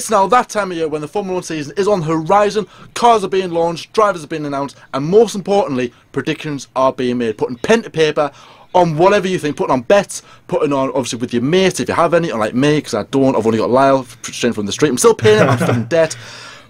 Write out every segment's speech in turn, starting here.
It's now that time of year when the Formula 1 season is on the horizon, cars are being launched, drivers are being announced, and most importantly, predictions are being made. Putting pen to paper on whatever you think, putting on bets, putting on, obviously, with your mates, if you have any, unlike me, because I don't, I've only got Lyle, straight from the street, I'm still paying him, I'm still in debt.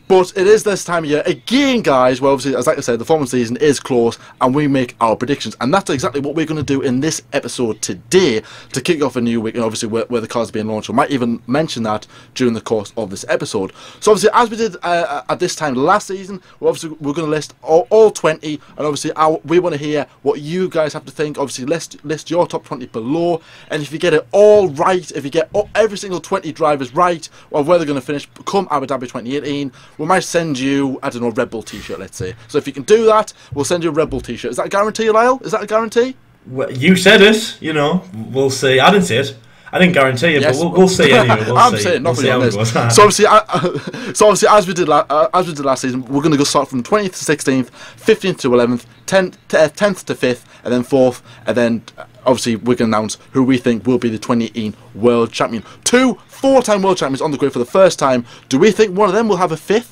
But it is this time of year again, guys. Well, obviously, as like I said, the Formula season is close, and we make our predictions, and that's exactly what we're going to do in this episode today to kick off a new week, and obviously where the cars are being launched. We might even mention that during the course of this episode. So obviously, as we did at this time last season, we're going to list all 20, and obviously we want to hear what you guys have to think. Obviously, list your top 20 below, and if you get it all right, if you get every single 20 drivers right, or where they're going to finish come Abu Dhabi 2018. We might send you, I don't know, a Red Bull t-shirt, let's say. So if you can do that, we'll send you a Red Bull t-shirt. Is that a guarantee, Lyle? Is that a guarantee? Well, you said it, you know. We'll see. I didn't say it. I didn't guarantee it, yes, but we'll see anyway. I'm saying nothing on this. So obviously, as we did last season, we're going to go start from 20th to 16th, 15th to 11th, 10th to 5th, and then 4th, and then obviously we're going to announce who we think will be the 2018 World Champion. 2 4-time World Champions on the grid for the first time. Do we think one of them will have a 5th?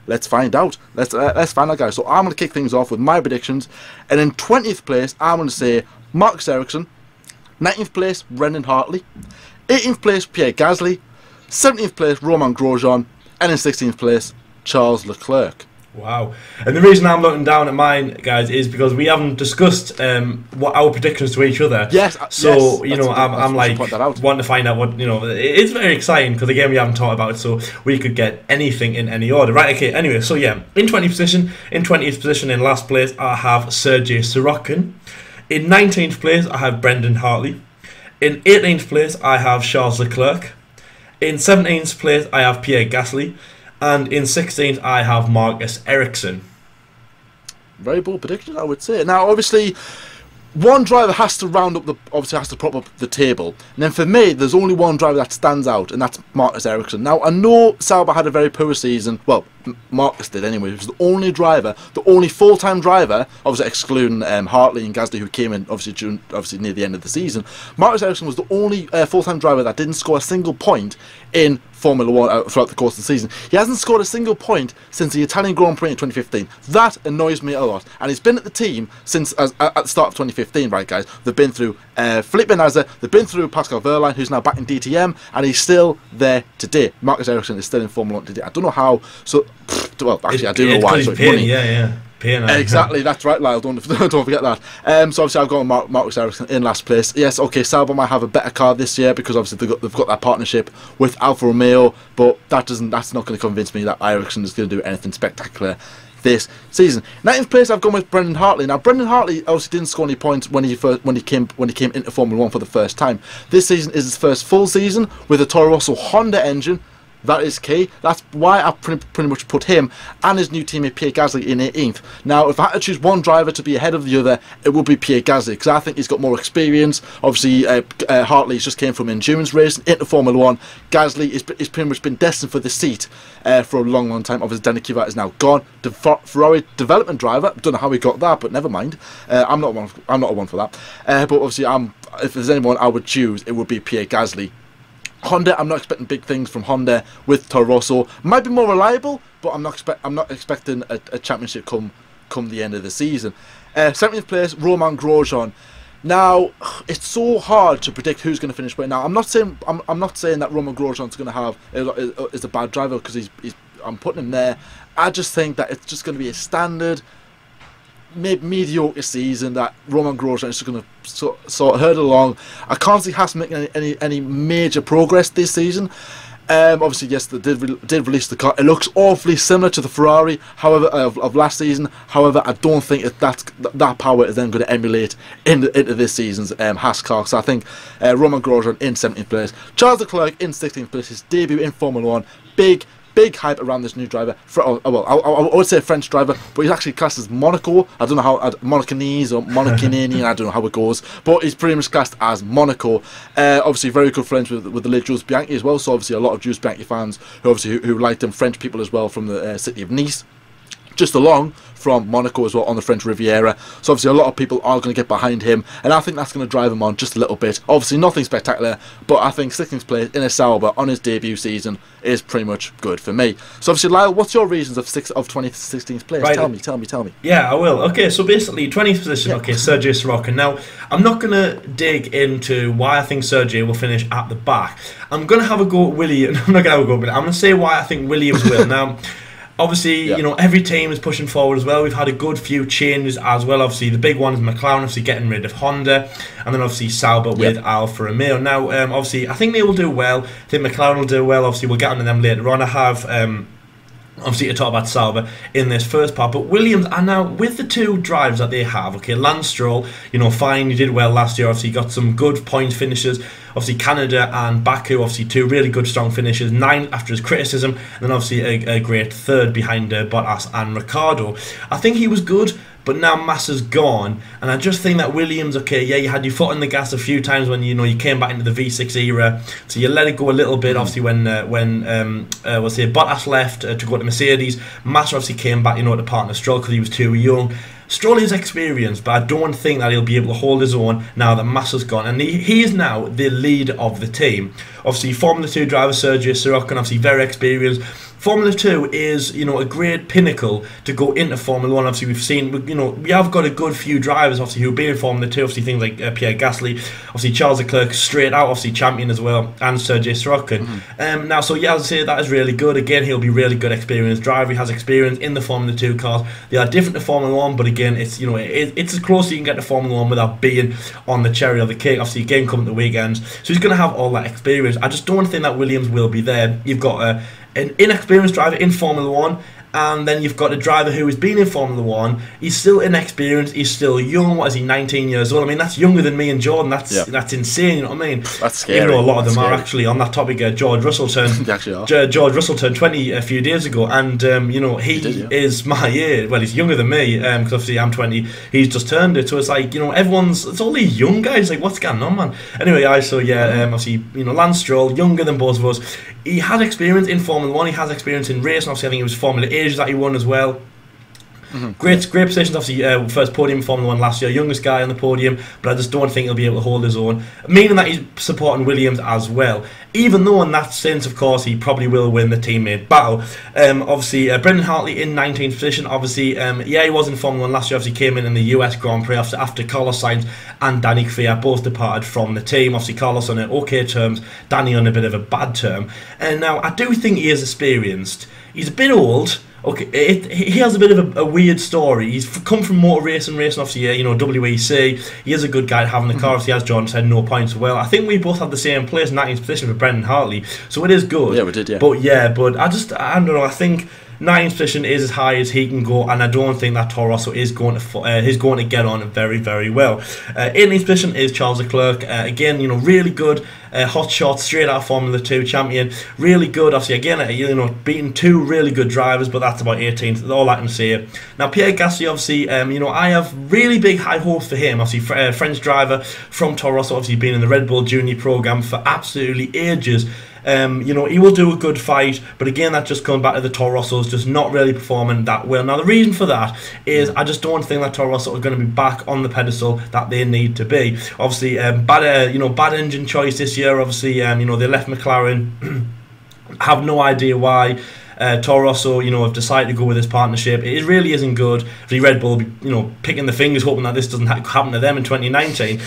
Let's find out. Let's find out, guys. So I'm going to kick things off with my predictions, and in 20th place, I'm going to say Marcus Ericsson. 19th place, Brendan Hartley. 18th place, Pierre Gasly. 17th place, Romain Grosjean. And in 16th place, Charles Leclerc. Wow. And the reason I'm looking down at mine, guys, is because we haven't discussed what our predictions to each other. Yes. So, you know, I'm like, wanting to find out what, you know, it's very exciting because, again, we haven't talked about it, so we could get anything in any order. Right, okay, anyway, so yeah, in 20th position, in last place, I have Sergei Sorokin. In 19th place, I have Brendan Hartley. In 18th place, I have Charles Leclerc. In 17th place, I have Pierre Gasly. And in 16th, I have Marcus Ericsson. Very bold prediction, I would say. Now, obviously, one driver has to round up has to prop up the table. And then for me, there's only one driver that stands out, and that's Marcus Ericsson. Now, I know Sauber had a very poor season. Well, Marcus did anyway. He was the only driver, the only full-time driver, obviously excluding Hartley and Gasly, who came in obviously near the end of the season. Marcus Ericsson was the only full-time driver that didn't score a single point in Formula 1 throughout the course of the season. He hasn't scored a single point since the Italian Grand Prix in 2015. That annoys me a lot. And he's been at the team since at the start of 2015, right, guys? They've been through Felipe Nasr, they've been through Pascal Wehrlein, who's now back in DTM, and he's still there today. Marcus Ericsson is still in Formula 1 today. I don't know how. So, well, actually, I do know why. So money. Yeah. Exactly, that's right, Lyle. Don't forget that. So obviously, I've got Marcus Ericsson in last place. Yes, okay, Sauber might have a better car this year because obviously they've got that partnership with Alfa Romeo, but that's not going to convince me that Ericsson is going to do anything spectacular this season. 19th place, I've gone with Brendan Hartley. Now, Brendan Hartley obviously didn't score any points when he came into Formula 1 for the first time. This season is his first full season with a Toro Rosso Honda engine. That is key. That's why I pretty much put him and his new teammate Pierre Gasly in 18th. Now, if I had to choose one driver to be ahead of the other, it would be Pierre Gasly, because I think he's got more experience. Obviously, Hartley's just came from endurance racing into Formula 1. Gasly is pretty much been destined for the seat for a long time. Obviously, Danny Kvyat is now gone. The Ferrari development driver, don't know how he got that, but never mind. I'm not one for that. But obviously, if there's anyone I would choose, it would be Pierre Gasly. Honda, I'm not expecting big things from Honda with Toro Rosso. Might be more reliable, but I'm not expecting a championship come the end of the season. 17th place, Romain Grosjean. Now, it's so hard to predict who's going to finish where. Now, I'm not saying that Romain Grosjean's going to have is a bad driver because I'm putting him there. I just think that it's just going to be a standard mediocre season that Romain Grosjean is just going to sort of hurdle along. I can't see Haas making any major progress this season. Obviously, yes, they did release the car. It looks awfully similar to the Ferrari, however, of last season. However, I don't think that power is then going to emulate into this season's Haas car. So I think Romain Grosjean in 17th place, Charles Leclerc in 16th place, his debut in Formula 1. Big hype around this new driver. I would say a French driver, but he's actually classed as Monaco. I don't know how Monacanese or Monacanese. I don't know how it goes, but he's pretty much classed as Monaco. Obviously, very good friends with the late Jules Bianchi as well. So obviously, a lot of Jules Bianchi fans who liked him, French people as well from the city of Nice. just along from Monaco as well on the French Riviera. So obviously a lot of people are going to get behind him, and I think that's going to drive him on just a little bit. Obviously nothing spectacular, but I think 16th place in a Sauber on his debut season is pretty much good for me. So obviously, Lyle, what's your reasons of 16th place? Right. Tell me. Yeah, I will. Okay, so basically 20th position, okay, Sergei Sorokin. Now, I'm not going to dig into why I think Sergei will finish at the back. I'm going to have a go at Williams. I'm not going to have a go at Williams. I'm going to say why I think Williams will. Now, obviously, you know, every team is pushing forward as well. We've had a good few changes as well. Obviously, the big one is McLaren, obviously getting rid of Honda, and then obviously Sauber with Alfa Romeo. Now, obviously, I think they will do well. I think McLaren will do well. Obviously, we'll get onto them later on. I have obviously to talk about Sauber in this first part, but Williams are now, with the two drives that they have, okay, Lance Stroll, you know, fine, he did well last year, obviously got some good point finishes, obviously Canada and Baku, obviously two really good strong finishes, 9 after his criticism, and then obviously a great third behind Bottas and Ricciardo. I think he was good, but now Massa's gone, and I just think that Williams, okay, yeah, you had your foot on the gas a few times when you came back into the V6 era, so you let it go a little bit. Obviously, when we'll say Bottas left to go to Mercedes, Massa obviously came back, to partner Stroll because he was too young. Stroll is experienced, but I don't think that he'll be able to hold his own now that Massa's gone, and he is now the lead of the team. Obviously, Formula 2 driver Sergio Sorokin, obviously very experienced. Formula 2 is, a great pinnacle to go into Formula 1. Obviously, we've seen, we have got a good few drivers, obviously, who've been in Formula 2. Obviously, things like Pierre Gasly, obviously Charles Leclerc, straight out, obviously champion as well, and Sergei Sorokin. Now, so yeah, I'd say that is really good. Again, he'll be really good, experienced driver. He has experience in the Formula 2 cars. They are different to Formula 1, but again, it's, it's as close as you can get to Formula 1 without being on the cherry of the cake. Obviously, game coming to the weekends, so he's going to have all that experience. I just don't think that Williams will be there. You've got an inexperienced driver in Formula 1, and then you've got a driver who has been in Formula 1. He's still inexperienced, he's still young. What is he, 19 years old? I mean, that's younger than me and Jordan. That's insane, you know what I mean? That's scary. Even though a lot of them are actually on that topic. George Russell turned George Russell turned 20 a few days ago, and he is my age. Well, he's younger than me, because obviously I'm 20. He's just turned it, so it's like, it's all these young guys. Like, what's going on, man? Anyway, obviously, Lance Stroll, younger than both of us. He has experience in Formula 1. He has experience in racing. Obviously, I think it was Formula Asia that he won as well. Great positions. Obviously, first podium in Formula 1 last year, youngest guy on the podium, but I just don't think he'll be able to hold his own, meaning that he's supporting Williams as well, even though in that sense, of course, he probably will win the teammate battle. Obviously, Brendan Hartley in 19th position. Obviously, he was in Formula 1 last year. Obviously, came in the US Grand Prix after Carlos Sainz and Danny Kvyat both departed from the team. Obviously, Carlos on okay terms, Danny on a bit of a bad term. And now, I do think he is experienced. He's a bit old. Okay, he has a bit of a weird story. He's come from motor racing, obviously, WEC. He is a good guy to have in the car. Obviously, as John said, no points. Well, I think we both had the same place, 19th position for Brendan Hartley, so it is good. Yeah, we did, yeah. But I don't know, I think 9th position is as high as he can go, and I don't think that Toro Rosso is going to get on very, very well. 18th position is Charles Leclerc. Again, really good, hot shot, straight out Formula 2 champion. Really good, obviously, again, beating two really good drivers, but that's about 18th. That's all I can say. Now, Pierre Gasly, obviously, I have really big high hopes for him. Obviously, French driver from Toro Rosso, obviously been in the Red Bull Junior program for absolutely ages. He will do a good fight, but again, that just comes back to the Toro Rossos just not really performing that well. Now, the reason for that is I just don't think that Toro Rosso are going to be back on the pedestal that they need to be. Obviously, bad engine choice this year. Obviously, they left McLaren. Have no idea why. Toro Rosso, have decided to go with this partnership. It really isn't good. The Red Bull, picking the fingers, hoping that this doesn't happen to them in 2019.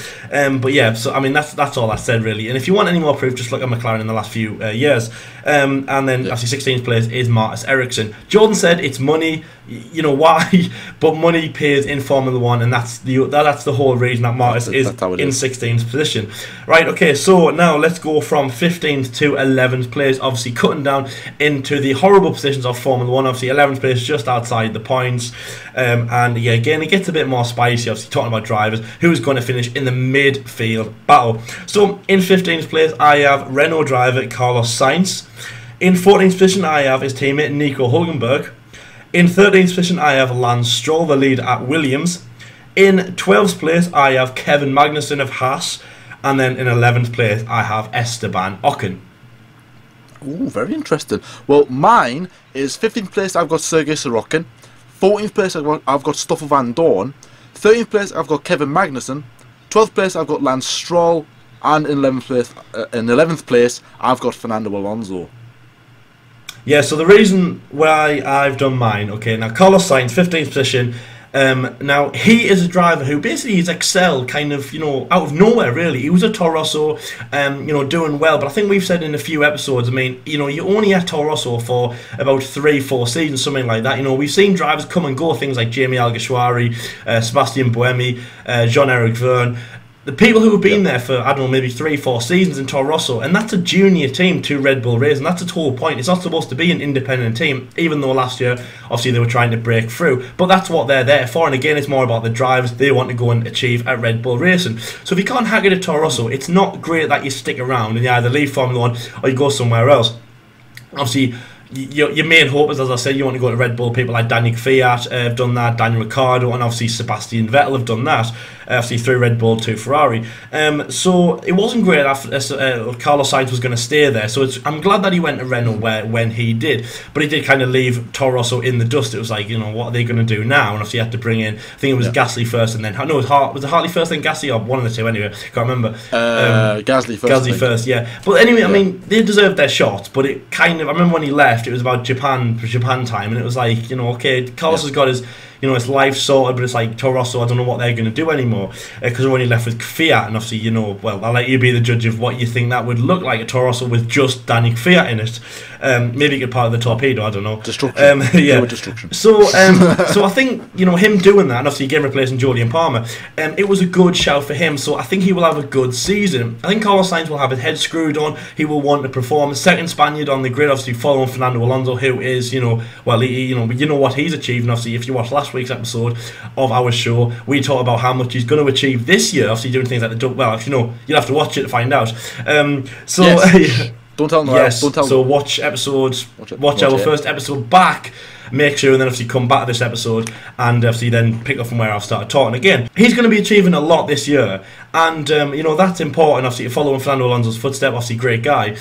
But yeah, so I mean that's all I said really. And if you want any more proof, just look at McLaren in the last few years. And then actually 16th place is Marcus Ericsson. Jordan said it's money. Why? But money pays in Formula 1, and that's the whole reason that Marcus is in 16th position. Right, okay, so now let's go from 15th to 11th place, obviously cutting down into the horrible positions of Formula 1. Obviously 11th place just outside the points, and yeah, again it gets a bit more spicy, obviously talking about drivers who's going to finish in the midfield battle. So in 15th place I have Renault driver Carlos Sainz. In 14th position I have his teammate Nico Hülkenberg. In 13th position, I have Lance Stroll, the lead at Williams. In 12th place, I have Kevin Magnussen of Haas. And then in 11th place, I have Esteban Ocon. Ooh, very interesting. Well, mine is 15th place, I've got Sergei Sorokin. 14th place I've got Stoffel Van Dorn. 13th place I've got Kevin Magnussen. 12th place I've got Lance Stroll, and in 11th place I've got Fernando Alonso. Yeah, so the reason why I've done mine, okay, now Carlos Sainz, 15th position. Now, he is a driver who basically has excelled kind of, out of nowhere, really. He was at Toro Rosso, doing well. But I think we've said in a few episodes, I mean, you only at Toro Rosso for about 3-4 seasons, something like that. We've seen drivers come and go, things like Jamie Alguersuari, Sebastian Buemi, Jean-Eric Vergne. The people who have been there for, I don't know, maybe 3-4 seasons in Toro Rosso, and that's a junior team to Red Bull Racing. That's its whole point. It's not supposed to be an independent team, even though last year, obviously, they were trying to break through. But that's what they're there for, and again, it's more about the drivers they want to go and achieve at Red Bull Racing. So if you can't hack it at Toro Rosso, it's not great that you stick around and you either leave Formula 1 or you go somewhere else. Obviously, your main hope is, as I said, you want to go to Red Bull. People like Daniel Kvyat have done that, Daniel Ricciardo, and obviously Sebastian Vettel have done that. Obviously through Red Bull to Ferrari. So it wasn't great after Carlos Sainz was going to stay there. So I'm glad that he went to Renault when he did. But he did kind of leave Toro Rosso in the dust. It was like, what are they going to do now? And obviously he had to bring in, I think it was Gasly first, and then, no, was it Hartley first, then Gasly, or one of the two anyway, can't remember. Gasly first. Gasly first, yeah. But anyway, I mean, they deserved their shot, but it kind of, I remember when he left, it was about Japan time, and it was like, okay, Carlos has got his, his life sorted, but it's like Toro Rosso, I don't know what they're going to do anymore, because we're only left with Kvyat, and obviously, well, I'll let you be the judge of what you think that would look like at Toro Rosso with just Danny Kvyat in it. Maybe he could part of the torpedo, I don't know. Destruction. Destruction. So I think, him doing that, and obviously again replacing Jolyon Palmer, it was a good shout for him, so I think he will have a good season. I think Carlos Sainz will have his head screwed on, he will want to perform. Second Spaniard on the grid, obviously following Fernando Alonso, who is, well, you know what he's achieved, and obviously if you watch last week's episode of our show, we talked about how much he's going to achieve this year, obviously doing things like the well, you'll have to watch it to find out. Yes. Don't tell them. Yes. Don't tell so them. Watch our first episode back. Make sure and then obviously come back to this episode and obviously then pick up from where I've started talking again. He's going to be achieving a lot this year, and that's important. Obviously, following Fernando Alonso's footstep. Obviously, great guy.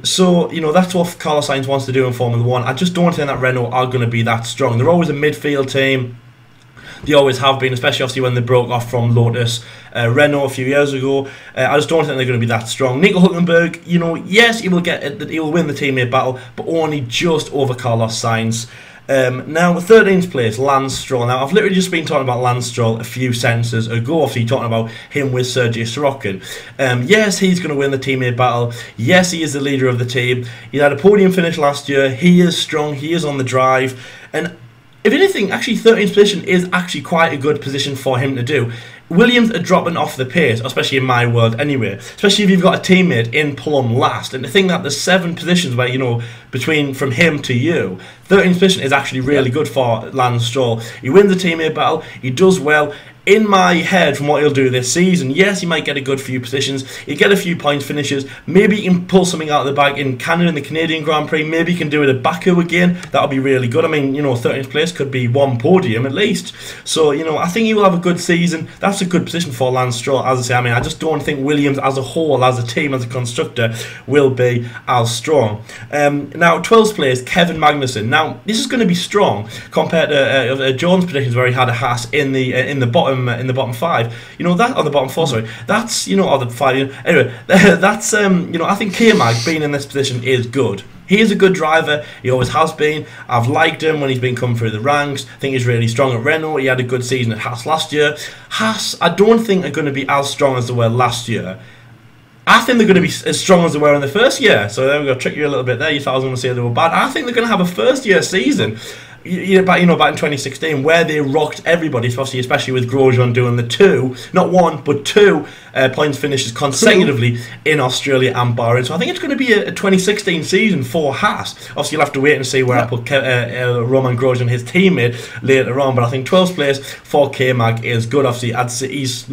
So that's what Carlos Sainz wants to do in Formula 1. I just don't think that Renault are going to be that strong. They're always a midfield team. They always have been, especially obviously when they broke off from Lotus Renault a few years ago. I just don't think they're going to be that strong. Nico Hülkenberg, yes, he will win the teammate battle, but only just over Carlos Sainz. Now, 13th place, Lance Stroll. Now, I've literally just been talking about Lance Stroll a few sentences ago, obviously talking about him with Sergei Sorokin. Yes, he's going to win the teammate battle. Yes, he is the leader of the team. He had a podium finish last year. He is strong. He is on the drive. And if anything, actually 13th position is actually quite a good position for him to do. Williams are dropping off the pace, especially in my world anyway, especially if you've got a teammate in plumb last. And to think that there's 7 positions where, between from him to you, 13th position is actually really good for Lance Stroll. He wins the teammate battle, he does well. In my head, from what he'll do this season, yes, he might get a good few positions. He'll get a few point finishes. Maybe he can pull something out of the bag in Canada in the Canadian Grand Prix. Maybe he can do it at Baku again. That'll be really good. I mean, 13th place could be 1 podium at least. So, I think he will have a good season. That's a good position for Lance Stroll. As I say, I just don't think Williams as a whole, as a team, as a constructor, will be as strong. Now, 12th place, Kevin Magnussen. Now, this is going to be strong compared to Jones' predictions, where he had a Haas in the bottom 5, that on the bottom 4, sorry, that's or the 5. Anyway, that's I think K-Mag being in this position is good. He is a good driver. He always has been. I've liked him when he's been coming through the ranks. I think he's really strong at Renault. He had a good season at Haas last year. Haas, I don't think are going to be as strong as they were last year. I think they're going to be as strong as they were in the first year. So there we go, trick you a little bit there. You thought I was going to say they were bad. I think they're going to have a first year season. Back in 2016, where they rocked everybody, especially with Grosjean doing the 2, not 1 but 2 points finishes consecutively in Australia and Bahrain. So I think it's going to be a 2016 season for Haas. Obviously, you'll have to wait and see where I put Roman Grosjean, his teammate, later on. But I think 12th place for K-Mag is good. Obviously, I'd say he's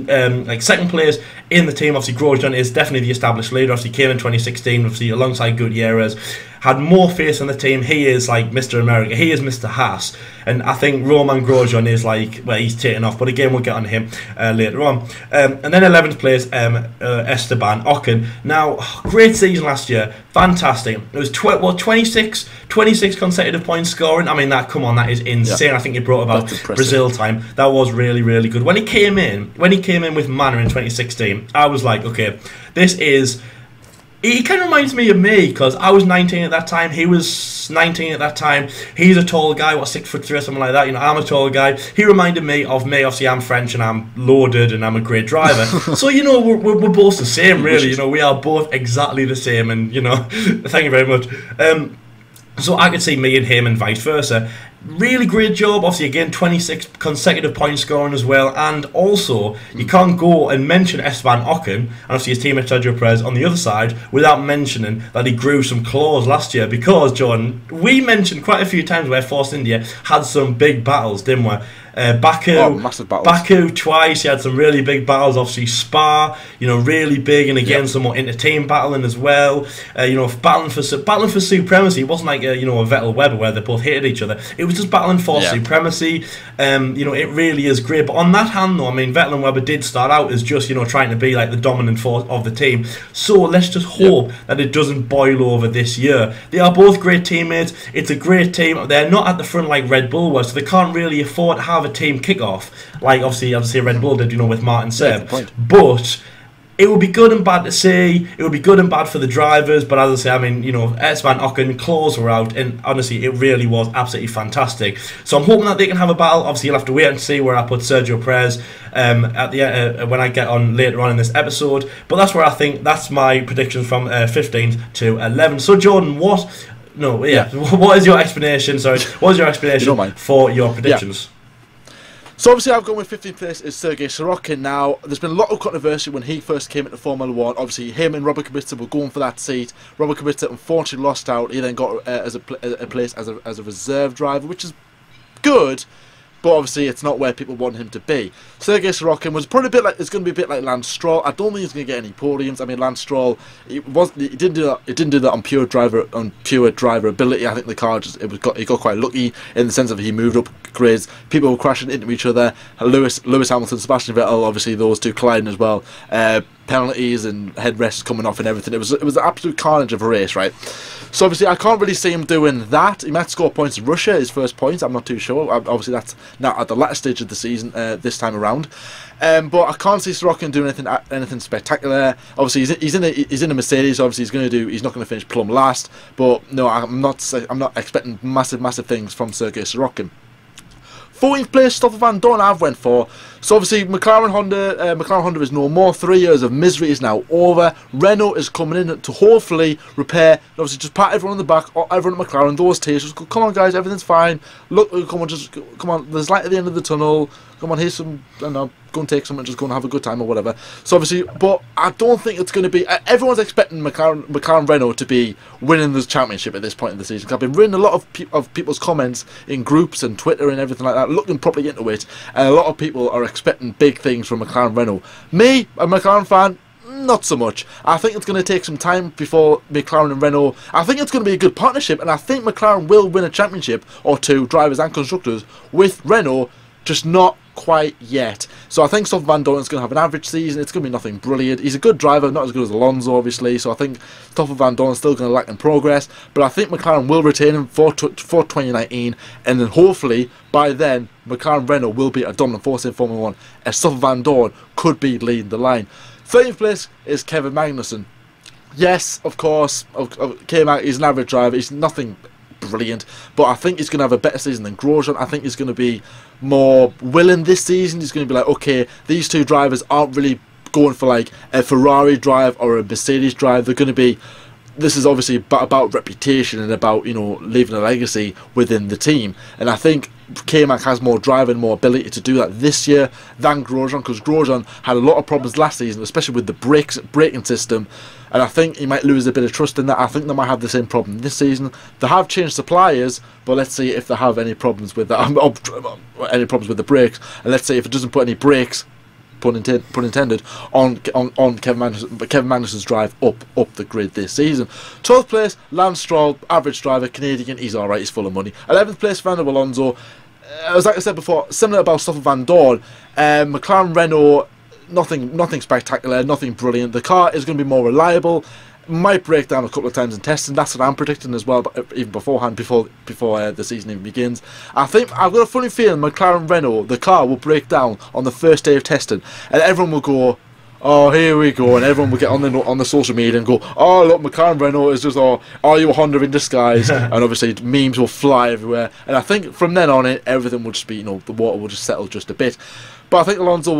second place in the team. Obviously, Grosjean is definitely the established leader. Obviously, came in 2016, obviously alongside Gutierrez. had more faith in the team. He is like Mr. America. He is Mr. Haas. And I think Romain Grosjean is like, well, he's taken off. But again, we'll get on him later on. And then 11th place, Esteban Ocon. Now, great season last year. Fantastic. It was 26 consecutive points scoring. I mean, that is insane. Yeah. I think he brought about Brazil time. That was really, really good. When he came in with Manor in 2016, I was like, okay, this is... He kind of reminds me of me, because I was 19 at that time. He was 19 at that time. He's a tall guy, 6'3" or something like that. You know, I'm a tall guy. He reminded me of me. Obviously, I'm French and I'm loaded and I'm a great driver. So, you know, we're both the same, really. You know, we are both exactly the same. And, you know, thank you very much. So I could see me and him and vice versa. Really great job. Obviously, again, 26 consecutive point scoring as well. And also, you can't go and mention Esteban Ocon, and obviously his teammate Sergio Perez on the other side, without mentioning that he grew some claws last year. Because, Jordan, we mentioned quite a few times where Force India had some big battles, didn't we? Baku twice, he had some really big battles. Obviously Spa, you know, really big, and again some more entertaining battling as well. You know, battling for supremacy. It wasn't like a Vettel Webber where they both hated each other. It was just battling for supremacy. You know, it really is great. But on that hand, though, I mean, Vettel and Webber did start out as just trying to be like the dominant force of the team. So let's just hope that it doesn't boil over this year. They are both great teammates. It's a great team. They're not at the front like Red Bull was, so they can't really afford to have a team kick-off like obviously Red Bull did, with Martin Seb. But it would be good and bad to see. It would be good and bad for the drivers. But as I say, I mean, Esteban Ocon, claws were out, and honestly, it really was absolutely fantastic. So I'm hoping that they can have a battle. Obviously, you'll have to wait and see where I put Sergio Perez at the when I get on later on in this episode. But that's where I think that's my predictions from 15th to 11th. So Jordan, what is your explanation? Sorry, what is your explanation for your predictions? Yeah. So obviously I've gone with 15th place is Sergei Sorokin. Now, there's been a lot of controversy when he first came into Formula 1. Obviously, him and Robert Kubica were going for that seat. Robert Kubica unfortunately lost out. He then got a place as a reserve driver, which is good, but obviously it's not where people want him to be. Sergei Sorokin was probably it's going to be a bit like Lance Stroll. I don't think he's going to get any podiums. I mean, Lance Stroll, he didn't do that on pure driver ability. I think the car he got quite lucky in the sense of he moved up grids. People were crashing into each other. Lewis Hamilton, Sebastian Vettel, obviously those two colliding as well. Penalties and headrests coming off and everything. It was an absolute carnage of a race, right? So obviously I can't really see him doing that. He might score points in Russia, his first points. I'm not too sure. Obviously that's not at the latter stage of the season this time around. But I can't see Sorokin doing anything spectacular. Obviously he's in a Mercedes. Obviously he's not going to finish plumb last. But no, I'm not expecting massive things from Sergei Sorokin. 14th place, Stoffel Vandoorne I've went for. So obviously McLaren Honda is no more. 3 years of misery is now over. Renault is coming in to hopefully repair. Obviously just pat everyone on the back, everyone at McLaren, those tears. Just go, come on guys, everything's fine. Look, come on. There's light at the end of the tunnel. Come on, here's some. I don't know, go and take some and just go and have a good time or whatever. So obviously, but I don't think it's going to be. Everyone's expecting McLaren Renault to be winning the championship at this point in the season. I've been reading a lot of people's comments in groups and Twitter and everything like that, looking properly into it, and a lot of people are expecting big things from McLaren Renault. Me, a McLaren fan, not so much. I think it's going to take some time before McLaren and Renault. I think it's going to be a good partnership, and I think McLaren will win a championship or two, drivers and constructors, with Renault, just not quite yet. So I think Stoffel Vandoorne is going to have an average season. It's going to be nothing brilliant. He's a good driver, not as good as Alonso, obviously. So I think Stoffel Vandoorne is still going to lack in progress. But I think McLaren will retain him for 2019, and then hopefully by then McLaren Renault will be a dominant force in Formula 1, as Stoffel Vandoorne could be leading the line. 13th place is Kevin Magnussen. Yes, of course, he's an average driver. He's nothing brilliant, but I think he's going to have a better season than Grosjean. I think he's going to be more willing this season. He's going to be like, okay, these two drivers aren't really going for like a Ferrari drive or a Mercedes drive. They're going to be, this is obviously about reputation and about, leaving a legacy within the team. And I think K-Mag has more drive and more ability to do that this year than Grosjean, because Grosjean had a lot of problems last season, especially with the braking system, and I think he might lose a bit of trust in that. I think they might have the same problem this season. They have changed suppliers, but let's see if they have any problems with that, any problems with the brakes, and let's see if it doesn't put any brakes pun intended, on Kevin Magnussen's drive up the grid this season. 12th place, Lance Stroll, average driver, Canadian, he's alright, he's full of money. 11th place, Fernando Alonso. As like I said before, similar about Stoffel Van Dorn. McLaren Renault, nothing spectacular, nothing brilliant. The car is going to be more reliable. Might break down a couple of times in testing. That's what I'm predicting as well, but even beforehand, before the season even begins. I think I've got a funny feeling McLaren Renault, the car will break down on the first day of testing, and everyone will go, "Oh, here we go," and everyone will get on the social media and go, "Oh, look, McLaren Renault is just, oh, are you a Honda in disguise?" And obviously memes will fly everywhere. And I think from then on, everything will just be, the water will just settle just a bit. But I think Alonso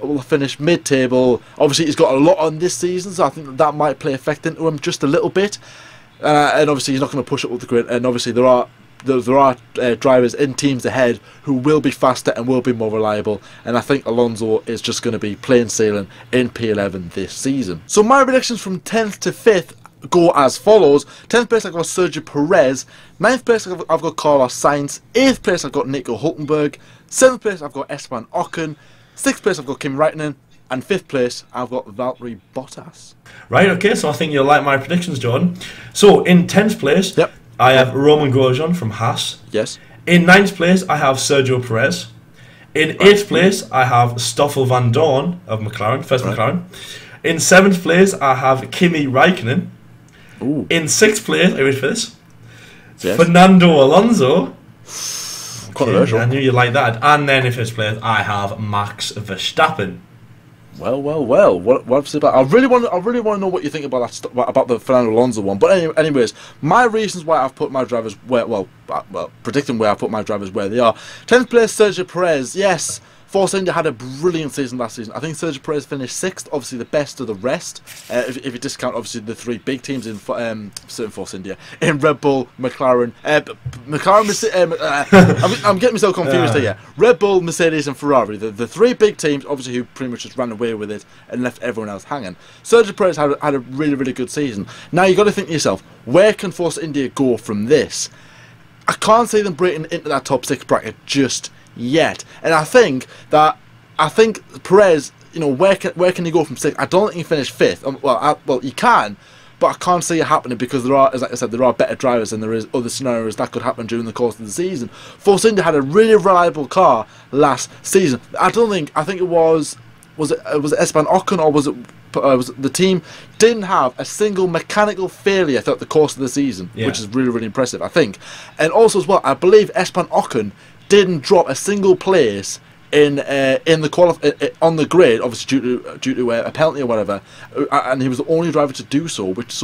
will finish mid-table. Obviously, he's got a lot on this season, so I think that might play effect into him just a little bit. And obviously, he's not going to push it up the grid. And obviously, there are drivers in teams ahead who will be faster and will be more reliable. And I think Alonso is just going to be plain sailing in P11 this season. So my predictions from 10th to 5th go as follows. 10th place I've got Sergio Perez. 9th place I've got Carlos Sainz. 8th place I've got Nico Hülkenberg. 7th place I've got Esteban Ocon. 6th place I've got Kimi Räikkönen. And 5th place I've got Valtteri Bottas. Right, okay, so I think you'll like my predictions, Jordan. So in 10th place, yep, I have Romain Grosjean from Haas. Yes. In 9th place I have Sergio Perez. In 8th place I have Stoffel Van Dorn of McLaren, first McLaren. In 7th place I have Kimi Räikkönen. Ooh. In 6th place, are you ready for this? Yes. Fernando Alonso. Controversial. I knew you'd like that. And then in 5th place, I have Max Verstappen. Well. What's about? I really want to know what you think about about the Fernando Alonso one. But anyways, my reasons why I've put my drivers predicting where I put my drivers where they are. 10th place, Sergio Perez. Yes. Force India had a brilliant season last season. I think Sergio Perez finished 6th, obviously the best of the rest. If you discount obviously the 3 big teams in certain Force India, in Red Bull, McLaren, I'm getting myself confused here. Red Bull, Mercedes, and Ferrari, the 3 big teams, obviously who pretty much just ran away with it and left everyone else hanging. Sergio Perez had a really good season. Now you got to think to yourself, where can Force India go from this? I can't see them breaking into that top 6 bracket just yet, and I think Perez, where can he go from 6th? I don't think he finished 5th. Well, he can, but I can't see it happening because there are, as I said, there are better drivers and there is other scenarios that could happen during the course of the season. Force India had a really reliable car last season. I think it was it Esteban Ocon, or was it the team didn't have a single mechanical failure throughout the course of the season, which is really impressive, I think. And also as well, I believe Esteban Ocon didn't drop a single place in the on the grid, obviously due to a penalty or whatever, and he was the only driver to do so, which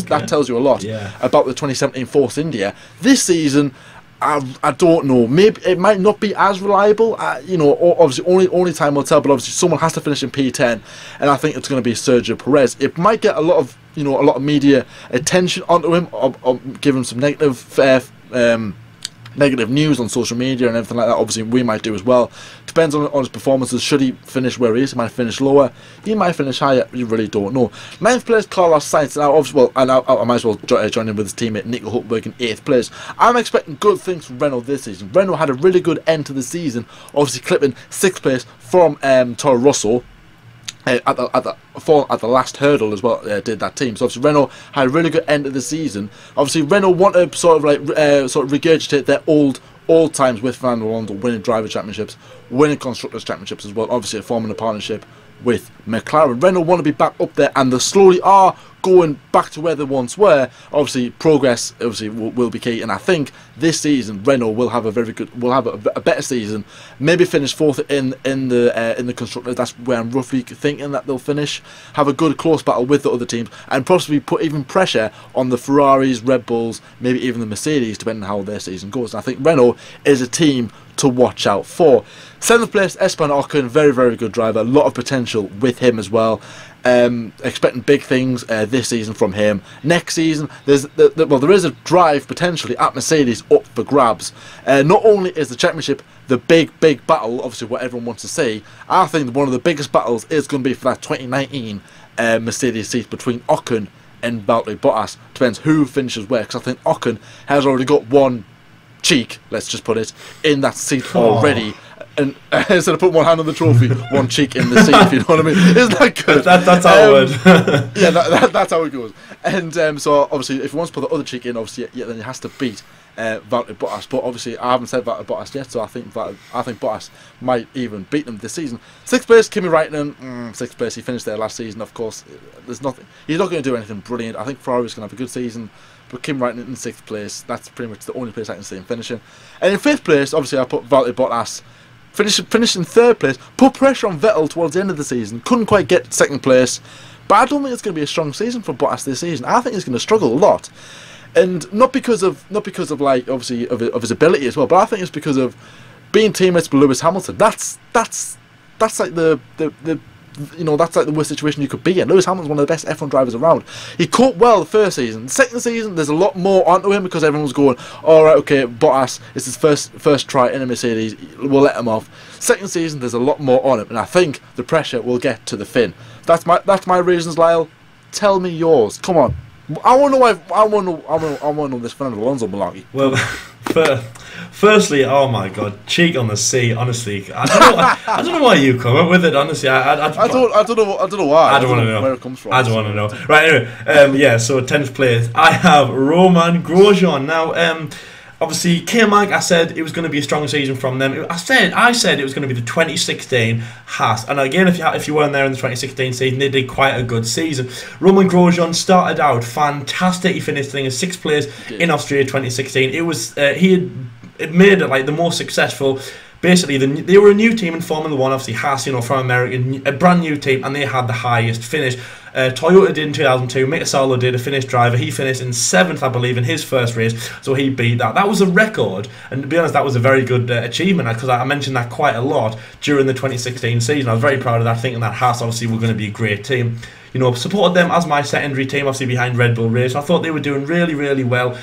that tells you a lot about the 2017 Force India. This season, I don't know. Maybe it might not be as reliable. Obviously only time will tell. But obviously someone has to finish in P10, and I think it's going to be Sergio Perez. It might get a lot of media attention onto him, or give him some negative news on social media and everything like that. Obviously we might do as well. Depends on his performances. Should he finish where he is? He might finish lower, he might finish higher, you really don't know. 9th place Carlos Sainz. Now obviously, I might as well join in with his teammate Nico Hülkenberg in 8th place. I'm expecting good things from Renault this season. Renault had a really good end to the season, obviously clipping 6th place from Toro Rosso at the last hurdle as well. Did that team. So obviously Renault had a really good end of the season. Obviously Renault want to sort of regurgitate their old times with Fernando Alonso, winning driver championships, winning constructors championships as well. Obviously forming a partnership with McLaren. Renault want to be back up there, and they slowly are going back to where they once were. Obviously progress will be key, and I think this season Renault will have a better season, maybe finish 4th in the constructors. That's where I'm roughly thinking that they'll finish, have a good close battle with the other teams, and possibly put even pressure on the Ferraris, Red Bulls, maybe even the Mercedes, depending on how their season goes. And I think Renault is a team to watch out for. 7th place Esteban Ocon, very good driver, a lot of potential with him as well. Expecting big things this season from him. Next season, there is a drive potentially at Mercedes up for grabs. Not only is the championship the big battle, obviously what everyone wants to see, I think one of the biggest battles is going to be for that 2019 Mercedes seat between Ocon and Valtteri Bottas. Depends who finishes where, because I think Ocon has already got one cheek, let's just put it, in that seat already. and instead of putting one hand on the trophy, one cheek in the seat, if you know what I mean. Isn't that good? That's how it would. Yeah, that's how it goes. And so obviously, if he wants to put the other cheek in, obviously, yeah, then he has to beat Valtteri Bottas. But obviously, I haven't said Valtteri Bottas yet, so I think Bottas might even beat him this season. 6th place, Kimi Raikkonen. 6th place, he finished there last season. Of course, there's nothing. He's not going to do anything brilliant. I think Ferrari's going to have a good season. But Kimi Raikkonen in 6th place. That's pretty much the only place I can see him finishing. And in 5th place, obviously, I put Valtteri Bottas. Finished in 3rd place. Put pressure on Vettel towards the end of the season. Couldn't quite get 2nd place. But I don't think it's going to be a strong season for Bottas this season. I think he's going to struggle a lot, and not because of like obviously of his ability as well, but I think it's because of being teammates with Lewis Hamilton. That's like the that's like the worst situation you could be in. Lewis Hamilton's one of the best F1 drivers around. He caught well the first season. The second season, there's a lot more onto him because everyone's going, all right, okay, Bottas, it's his first try in a Mercedes, we'll let him off. Second season, there's a lot more on him, and I think the pressure will get to the fin. That's my reasons, Lyle. Tell me yours. Come on. I want to know this Fernando Alonso malarkey. Well, firstly, oh my God, cheek on the seat. Honestly, I don't know why you come up with it. Honestly, I don't know why. I don't want to know where it comes from. I don't want to know. Right. Anyway, yeah. So 10th place, I have Romain Grosjean. Now, obviously, K-Mag, I said it was going to be a strong season from them. I said it was going to be the 2016 Haas. And again, if you weren't there in the 2016 season, they did quite a good season. Romain Grosjean started out fantastic. He finished in 6th place in Austria 2016. It was it made it like the most successful. Basically, they were a new team in Formula 1, obviously Haas, from America, a brand new team, and they had the highest finish. Toyota did in 2002, Mika Salo did, a Finnish driver. He finished in 7th, I believe, in his first race, so he beat that. That was a record, and to be honest, that was a very good achievement, because I mentioned that quite a lot during the 2016 season. I was very proud of that, thinking that Haas obviously were going to be a great team. Supported them as my secondary team, obviously behind Red Bull Race. I thought they were doing really, really well.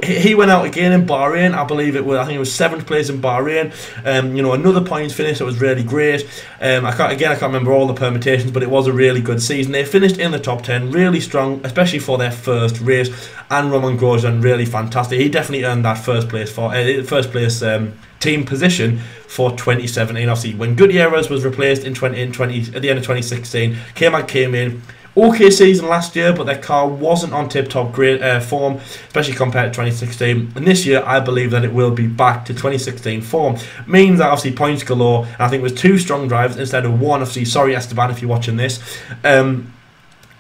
He went out again in Bahrain, I think it was 7th place in Bahrain. Another points finish that was really great. I can't remember all the permutations, but it was a really good season. They finished in the top 10, really strong, especially for their first race. And Romain Grosjean, really fantastic. He definitely earned that first place team position for 2017. Obviously, when Gutierrez was replaced at the end of 2016, K-Mag came in. Okay season last year, but their car wasn't on tip-top great form, especially compared to 2016. And this year, I believe that it will be back to 2016 form. Means that obviously points galore, and I think it was 2 strong drivers instead of 1. Obviously, sorry Esteban if you're watching this.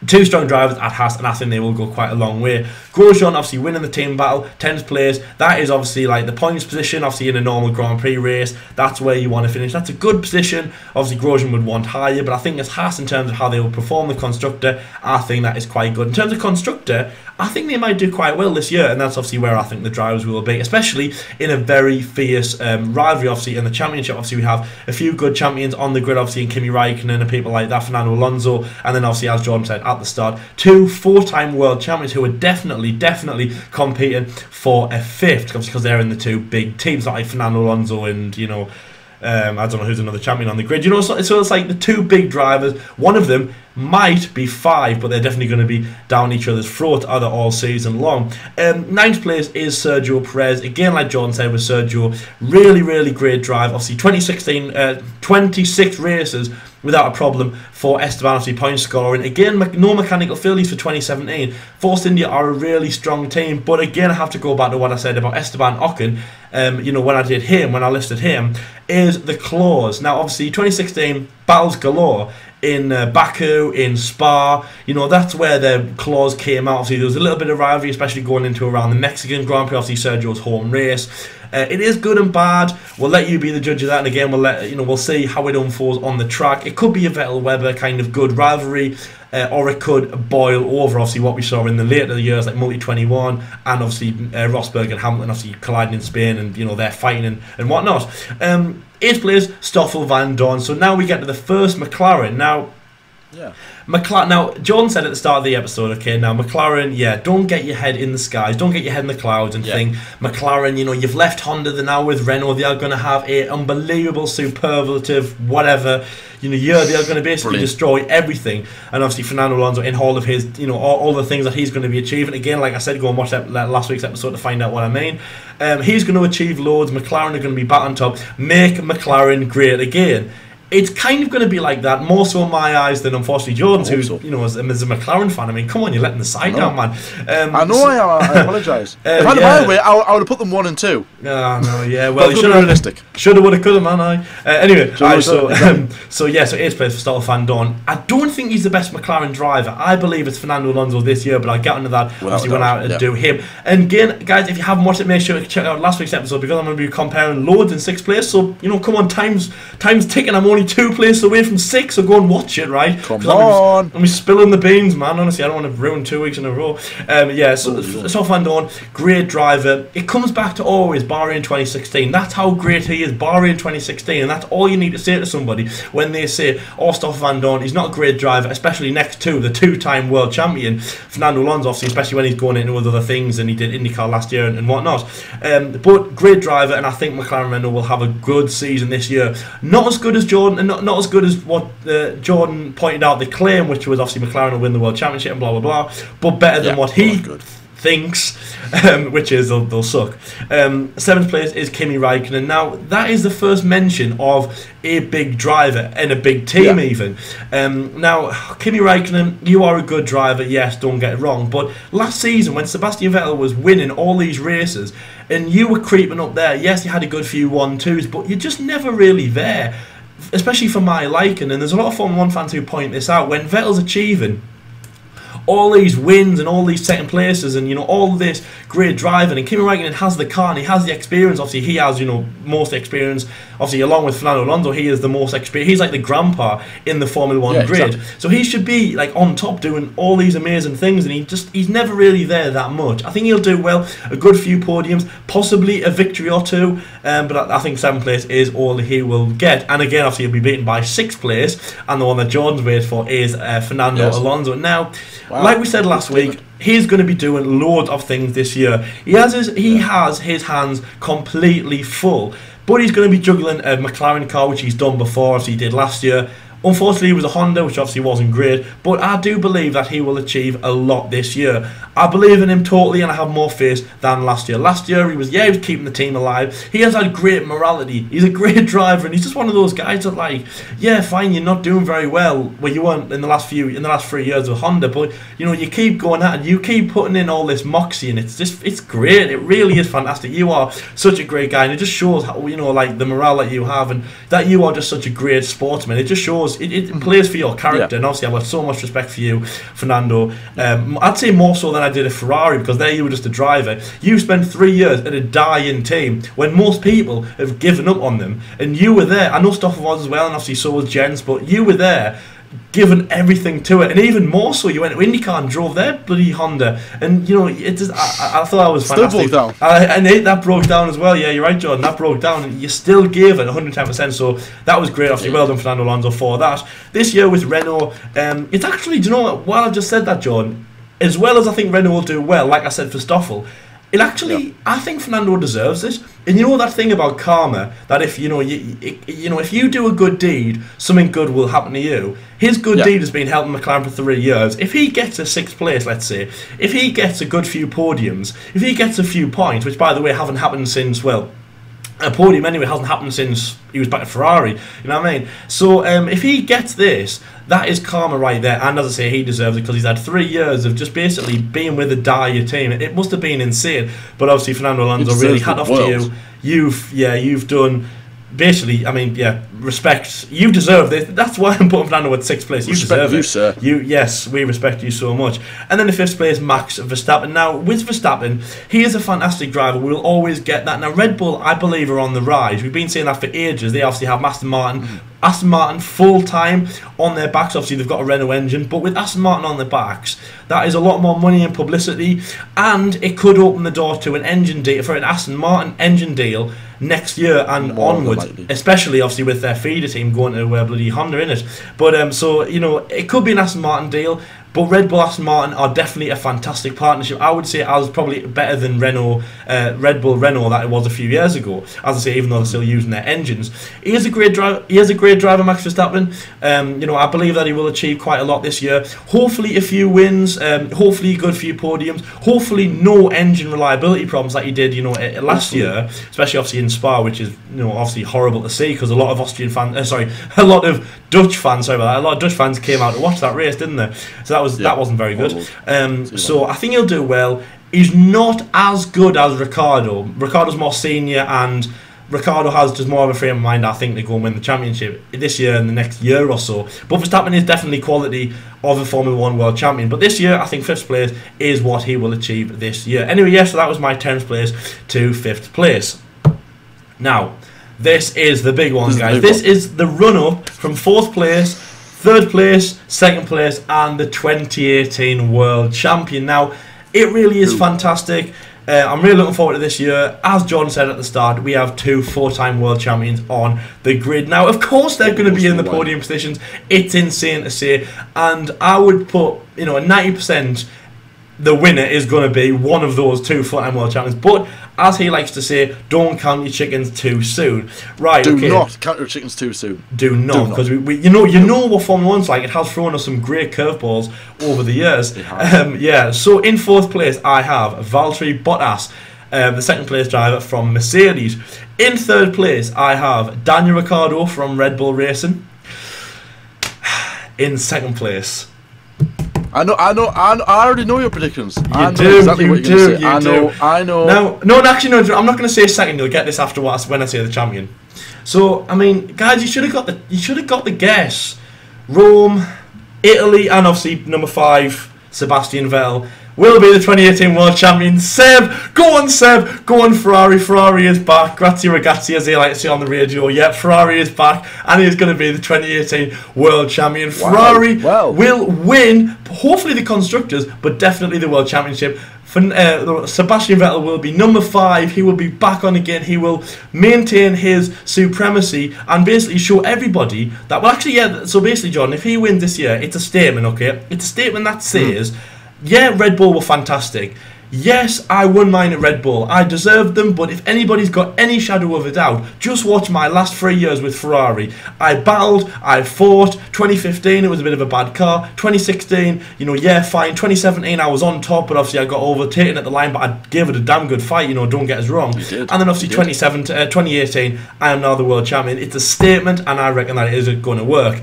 2 strong drivers at Haas, and I think they will go quite a long way. Grosjean obviously winning the team battle, 10th place. That is obviously like the points position, obviously in a normal Grand Prix race. That's where you want to finish. That's a good position. Obviously Grosjean would want higher, but I think as Haas, in terms of how they will perform the constructor, I think that is quite good. In terms of constructor, I think they might do quite well this year, and that's obviously where I think the drivers will be, especially in a very fierce rivalry. Obviously in the championship, obviously we have a few good champions on the grid, obviously in Kimi Raikkonen and people like that, Fernando Alonso, and then obviously, as Jordan said at the start, 2 4-time world champions who are definitely competing for a 5th, because they're in the 2 big teams, like Fernando Alonso and I don't know who's another champion on the grid. So it's like the 2 big drivers. One of them might be 5, but they're definitely going to be down each other's throat either all season long. 9th place is Sergio Perez. Again, like Jordan said with Sergio, really great drive. Obviously 2016, 26 races without a problem for Esteban, obviously point scoring. Again, no mechanical failures for 2017. Force India are a really strong team, but again, I have to go back to what I said about Esteban Ocon. When I listed him, is the clause. Now, obviously, 2016 battles galore in Baku, in Spa. That's where the clause came out. Obviously, there was a little bit of rivalry, especially going into around the Mexican Grand Prix. Obviously, Sergio's home race. It is good and bad. We'll let you be the judge of that, and again, we'll see how it unfolds on the track. It could be a Vettel-Weber kind of good rivalry, or it could boil over. Obviously, what we saw in the later years, like Multi-21, and obviously Rosberg and Hamilton, obviously colliding in Spain, and they're fighting and whatnot. 8th place, Stoffel Van Dorn. So now we get to the first McLaren. Now, Now, John said at the start of the episode, okay, now McLaren, don't get your head in the skies, don't get your head in the clouds and think McLaren, you've left Honda, they're now with Renault, they are going to have a unbelievable, superlative, whatever, year, they're going to basically destroy everything. And obviously Fernando Alonso, in all of his, all the things that he's going to be achieving. Again, like I said, go and watch that last week's episode to find out what I mean. He's going to achieve loads. McLaren are going to be back on top. Make McLaren great again. It's kind of going to be like that, more so in my eyes than unfortunately Jordan's, who's, as a McLaren fan. I mean, come on, you're letting the side down, man. I know I am. I apologise. If I had my way, I would have put them 1 and 2. No, yeah. Well, you should have realistic. Shoulda, woulda, coulda, man. Anyway, so 8th place for Stoffel Van Dorn. I don't think he's the best McLaren driver. I believe it's Fernando Alonso this year, but I'll get into that obviously when I do him. And again, guys, if you haven't watched it, make sure to check out last week's episode, because I'm going to be comparing loads in 6th place. So come on, time's ticking. I'm only 2 places away from 6, so go and watch it, right? Come on. I'm spilling the beans, man. Honestly, I don't want to ruin 2 weeks in a row. Stoffel Van Dorn, great driver. It comes back to always Bahrain 2016. That's how great he is, Bahrain 2016, and that's all you need to say to somebody when they say, Stoffel Van Dorn, he's not a great driver, especially next to the 2-time world champion Fernando Alonso, obviously, especially when he's going into other things, and he did IndyCar last year and whatnot. But great driver, and I think McLaren Renault will have a good season this year. Not as good as Jordan, and not as good as what Jordan pointed out the claim, which was obviously McLaren will win the world championship and blah blah blah, but better than what he thinks, which is they'll suck. 7th place is Kimi Raikkonen. Now that is the first mention of a big driver and a big team even. Now Kimi Raikkonen, you are a good driver, yes, don't get it wrong, but last season when Sebastian Vettel was winning all these races and you were creeping up there, yes, you had a good few 1-2s, but you're just never really there, especially for my liking. And there's a lot of Formula 1 fans who point this out. When Vettel's achieving all these wins and all these second places and all this great driving, and Kimi Raikkonen has the car and he has the experience, obviously he has most experience, obviously along with Fernando Alonso, he is the most experienced, he's like the grandpa in the Formula 1 grid, exactly. So he should be like on top doing all these amazing things, and he's never really there that much. I think he'll do well, a good few podiums, possibly a victory or 2, but I think 7th place is all he will get. And again, obviously he'll be beaten by 6th place, and the one that Jordan's waited for is Fernando Alonso. Now, like we said last week, he's going to be doing loads of things this year. He has his hands completely full, but he's going to be juggling a McLaren car, which he's done before, as he did last year. Unfortunately, it was a Honda, which obviously wasn't great, but I do believe that he will achieve a lot this year. I believe in him totally, and I have more faith than last year. Last year, he was keeping the team alive. He has had great morality. He's a great driver, and he's just one of those guys that, like, yeah, fine, you're not doing very well where you weren't in the last 3 years with Honda, but you keep going at it, you keep putting in all this moxie, and it's great. It really is fantastic. You are such a great guy, and it just shows how, like the morale that you have, and that you are just such a great sportsman. It just shows. It plays for your character, and obviously I've got so much respect for you, Fernando. I'd say more so than I did a Ferrari, because there you were just a driver. You spent 3 years at a dying team when most people have given up on them, and you were there. I know Stoffel was as well, and obviously so was Jens, but you were there, given everything to it, and even more so, you went to IndyCar and drove their bloody Honda, and it just, I thought that was fantastic. Still broke down. And that broke down as well. Yeah, you're right, Jordan. That broke down, and you still gave it 110%. So that was great. Obviously, well done, Fernando Alonso, for that. This year with Renault, it's actually, do you know what? While I've just said that, Jordan, as well as I think Renault will do well, like I said for Stoffel, I think Fernando deserves this. And that thing about karma, that if if you do a good deed, something good will happen to you. His good deed has been helping McLaren for 3 years. If he gets a 6th place, let's say, if he gets a good few podiums, if he gets a few points, which by the way haven't happened since, well, a podium anyway hasn't happened since he was back at Ferrari, you know what I mean? So if he gets this, that is karma right there, and as I say, he deserves it, because he's had 3 years of just basically being with a dire team. It must have been insane, but obviously Fernando Alonso, really hat off to you. You've done basically, I mean, respect. You deserve this. That's why I'm putting Fernando at 6th place. You deserve it. Sir. Yes, we respect you so much. And then the 5th place, Max Verstappen. Now, with Verstappen, he is a fantastic driver. We'll always get that. Now, Red Bull, I believe, are on the rise. We've been saying that for ages. They obviously have Aston Martin full time on their backs. Obviously they've got a Renault engine, but with Aston Martin on their backs, that is a lot more money and publicity, and it could open the door to an engine deal, for an Aston Martin engine deal next year and onwards, especially obviously with their feeder team going to bloody Honda in it. But so it could be an Aston Martin deal. But Red Bull Aston Martin are definitely a fantastic partnership. I would say as probably better than Renault, Red Bull Renault that it was a few years ago. As I say, even though they're still using their engines, he is a great driver. He is a great driver, Max Verstappen. You know, I believe that he will achieve quite a lot this year. Hopefully, a few wins. Hopefully, a good few podiums. Hopefully, no engine reliability problems like he did, you know, last year, especially obviously in Spa, which is, you know, obviously horrible to see because a lot of Austrian fans, a lot of Dutch fans, sorry about that, a lot of Dutch fans came out to watch that race, didn't they? So that wasn't very good. So I think he'll do well. He's not as good as Ricciardo. Ricciardo's more senior, and Ricciardo has just more of a frame of mind, I think, to go and win the championship this year and the next year or so. But Verstappen is definitely quality of a Formula 1 world champion. But this year, I think 5th place is what he will achieve this year. Anyway, yes, so that was my 10th place to 5th place. Now, this is the big one, guys. This is the run-up from 4th place, 3rd place, 2nd place, and the 2018 world champion. Now, it really is fantastic. I'm really looking forward to this year. As John said at the start, we have 2 4-time world champions on the grid. Now, of course, they're going to be in the podium positions. It's insane to say. And I would put, you know, 90% the winner is going to be one of those 2 4-time world champions. But, as he likes to say, don't count your chickens too soon. Right, Do not count your chickens too soon. Do not, because you know what Formula 1's like. It has thrown us some great curveballs over the years. Yeah, so in 4th place, I have Valtteri Bottas, the 2nd place driver from Mercedes. In 3rd place, I have Daniel Ricciardo from Red Bull Racing. In 2nd place, I already know your predictions. I know. No, actually, no. I'm not going to say 2nd. You'll get this after when I say the champion. So, I mean, guys, you should have got the guess. Rome, Italy, and obviously number 5, Sebastian Vettel will be the 2018 world champion. Seb, go on, Seb, go on, Ferrari. Ferrari is back. Grazie ragazzi, as they like to say on the radio. Yep, Ferrari is back, and he's going to be the 2018 world champion. Ferrari will win, hopefully the constructors, but definitely the world championship. Sebastian Vettel will be number 5. He will be back on again. He will maintain his supremacy and basically show everybody that, well, actually, yeah, so basically, John, if he wins this year, it's a statement, okay? It's a statement that says, yeah, Red Bull were fantastic. Yes, I won mine at Red Bull. I deserved them, but if anybody's got any shadow of a doubt, just watch my last 3 years with Ferrari. I battled, I fought. 2015, it was a bit of a bad car. 2016, you know, yeah, fine. 2017, I was on top, but obviously I got overtaken at the line, but I gave it a damn good fight, you know, don't get us wrong. You did. And then obviously 2018, I am now the world champion. It's a statement, and I reckon that it is going to work.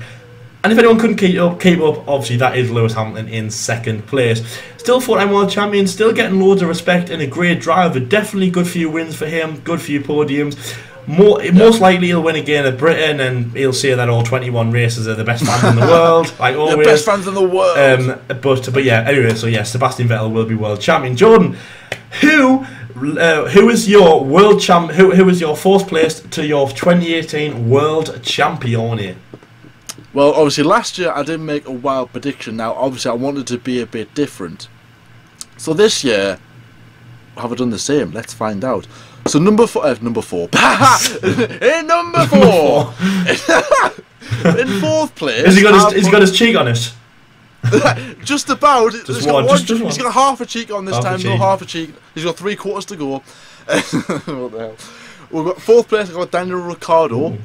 And if anyone couldn't keep up, obviously that is Lewis Hamilton in 2nd place. Still 4-time world champion, still getting loads of respect and a great driver. Definitely good few wins for him, good few podiums. Most likely he'll win again at Britain, and he'll say that all 21 races are the best fans in the world, like always. The best fans in the world. But yeah, anyway, so yeah, Sebastian Vettel will be world champion. Jordan, who is your world champ? Who is your 4th place to your 2018 world champion? Well, obviously last year I didn't make a wild prediction. Now, obviously I wanted to be a bit different. So this year, have I done the same? Let's find out. So number 4. In number 4. In 4th place. Has he got his cheek on it? Just about. Just one. He's got half a cheek on this time. No, half a cheek. He's got 3/4 to go. What the hell? We've got 4th place. I've got Daniel Ricciardo.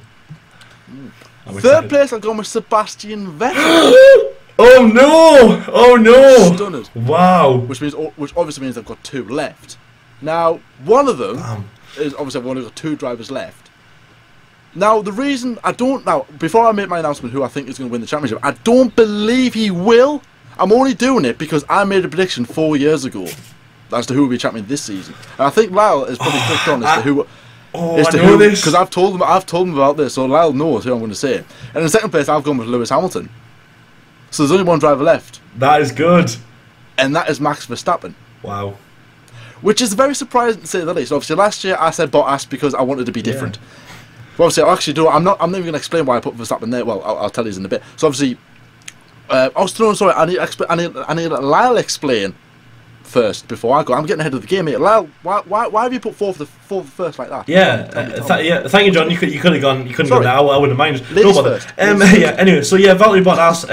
3rd place, I've gone with Sebastian Vettel. Oh no! Stunned. Wow. Which obviously means I've got 2 left. Now, one of them is obviously I've only got 2 drivers left. Now, the reason before I make my announcement who I think is going to win the championship, I don't believe he will. I'm only doing it because I made a prediction 4 years ago as to who will be champion this season, and I think Lyle has probably clicked on as to who. I know this because I've told him about this, so Lyle knows who I'm going to say. And in 2nd place, I've gone with Lewis Hamilton. So there's only 1 driver left. That is good, and that is Max Verstappen. Wow. Which is very surprising to say the least. Obviously, last year I said Bottas because I wanted to be different. Yeah. Well, obviously, I actually do. I'm not even going to explain why I put Verstappen there. Well, I'll tell you in a bit. So obviously, sorry. I need Lyle explain first before I go. I'm getting ahead of the game here. Lyle, why have you put 4th first like that? Yeah, thank you, John. You could have gone. You couldn't go there. I wouldn't mind. Ladies first. Yeah. Anyway, so yeah, Valtteri Bottas.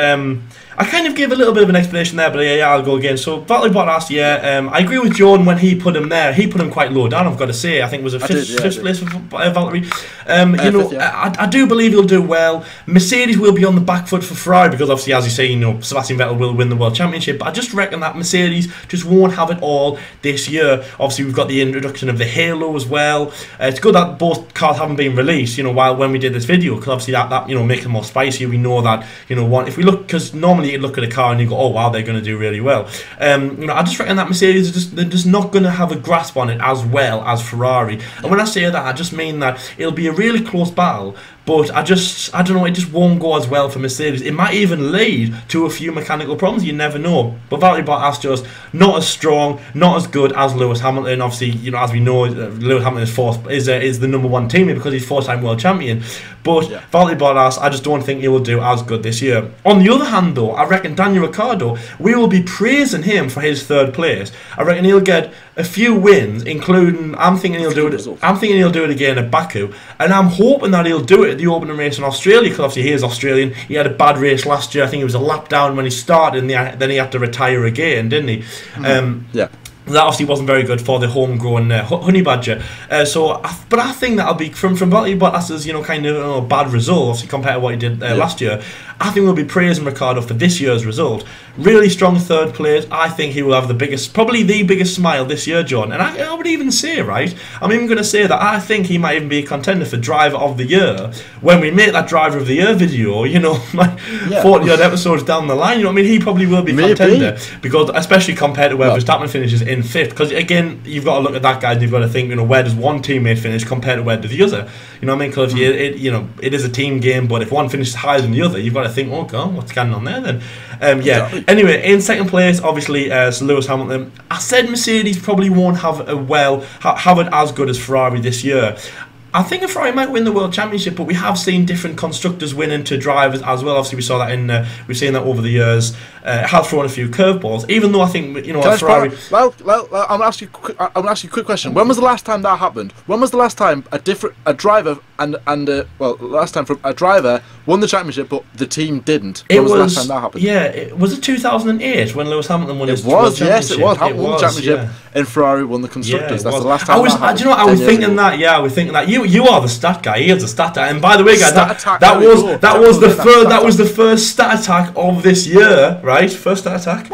I kind of gave a little bit of an explanation there, but yeah, I'll go again. So Valtteri Bottas, I agree with Jordan when he put him there. He put him quite low down, I've got to say. I think it was a fifth place for Valtteri. I do believe he'll do well. Mercedes will be on the back foot for Ferrari because obviously, as you say, Sebastian Vettel will win the World Championship. But I just reckon that Mercedes just won't have it all this year. Obviously, we've got the introduction of the Halo as well. It's good that both cars haven't been released, when we did this video, because obviously that makes it more spicy. We know that, if we look, because normally you look at a car and you go, oh wow, they're going to do really well. I just reckon that Mercedes they're just not going to have a grasp on it as well as Ferrari. And when I say that, I just mean that it'll be a really close battle. But I don't know, it just won't go as well for Mercedes. It might even lead to a few mechanical problems, you never know. But Valtteri Bottas just not as strong, not as good as Lewis Hamilton. Obviously, as we know, Lewis Hamilton is the number one teammate because he's four-time world champion. But Valtteri Bottas, I just don't think he will do as good this year. On the other hand, though, I reckon Daniel Ricciardo, we will be praising him for his third place. I reckon he'll get a few wins, including I'm thinking he'll do it again at Baku, and I'm hoping that he'll do it at the opening race in Australia, because obviously he is Australian. He had a bad race last year. I think he was a lap down when he started, and then he had to retire again, didn't he? That obviously wasn't very good for the homegrown Honey Badger. But I think that'll be from Valtteri Bottas's bad result, obviously compared to what he did last year. I think we'll be praising Ricciardo for this year's result. Really strong third place. I think he will have probably the biggest smile this year, John. And I would even say, right, I'm even going to say that I think he might even be a contender for Driver of the Year when we make that Driver of the Year video, 40 odd episodes down the line. He probably will be contender, because especially compared to where Verstappen finishes in fifth. Because again, you've got to look at that guy and you've got to think, where does one teammate finish compared to where does the other? Because it is a team game, but if one finishes higher than the other, you've got to think, oh god, what's going on there then? Exactly. Anyway, in second place, obviously, Lewis Hamilton. I said Mercedes probably won't have it as good as Ferrari this year. I think a Ferrari might win the World Championship, but we have seen different constructors win into drivers as well. Obviously, we saw that we've seen that over the years. It has thrown a few curveballs, even though I think Ferrari. Well, I'm gonna ask you a quick question. When was the last time that happened? When was the last time a driver last time from a driver won the championship, but the team didn't? When was the last time that happened? Yeah, was it 2008 when Lewis Hamilton won his World Championship? Yes, it was. Hamilton won the championship, and Ferrari won the constructors. That's the last time. Do you know what I was thinking that? Yeah, I was thinking that. You are the stat guy. He is the stat guy. And by the way, guys, that was the first stat attack of this year, right? First stat attack.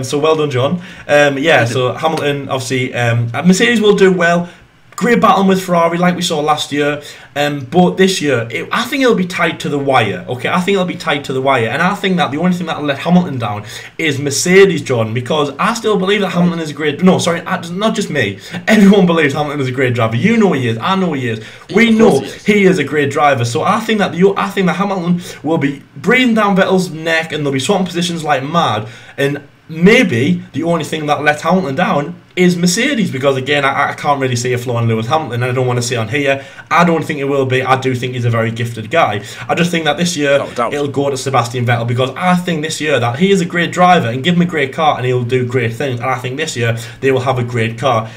So well done, John. So Hamilton, obviously, Mercedes will do well. Great battle with Ferrari, like we saw last year. But this year, I think it'll be tied to the wire. Okay, I think it'll be tied to the wire, and I think that the only thing that'll let Hamilton down is Mercedes, John, because I still believe that Hamilton is a great. No, sorry, not just me. Everyone believes Hamilton is a great driver. You know he is. I know he is. We know he is a great driver. So I think that Hamilton will be breathing down Vettel's neck, and they'll be swapping positions like mad. And maybe the only thing that lets Hamilton down is Mercedes, because again, I can't really see a flaw in Lewis Hamilton, and I don't want to say on here, I don't think it will be. I do think he's a very gifted guy. I just think that this year it'll go to Sebastian Vettel, because I think this year that he is a great driver, and give him a great car and he'll do great things, and I think this year they will have a great car.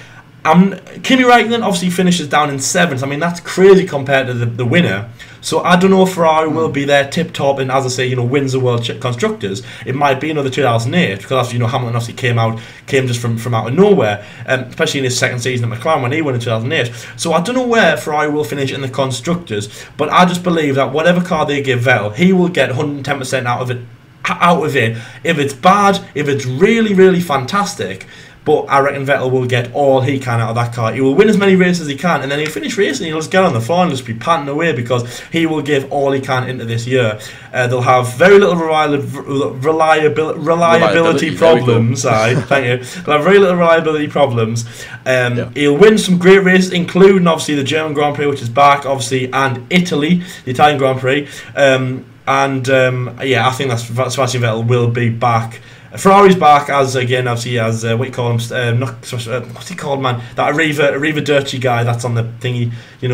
Kimi Räikkönen obviously finishes down in 7th. I mean, that's crazy compared to the winner. So I don't know if Ferrari will be there tip top, and as I say, wins the World Constructors. It might be another 2008, because obviously, Hamilton obviously came just from out of nowhere, especially in his second season at McLaren when he won in 2008. So I don't know where Ferrari will finish in the Constructors, but I just believe that whatever car they give Vettel, he will get 110% out of it. If it's bad, if it's really, really fantastic. But I reckon Vettel will get all he can out of that car. He will win as many races as he can, and then he'll finish racing. He'll just get on the floor and just be panting away, because he will give all he can into this year. They'll have very little reliability problems. Thank you. They'll have very little reliability problems. He'll win some great races, including obviously the German Grand Prix, which is back, obviously, and Italy, the Italian Grand Prix. I think that Sebastian Vettel will be back. Ferrari's back as what you call him, what's he called, man? That Arriva Dirty guy that's on the thingy.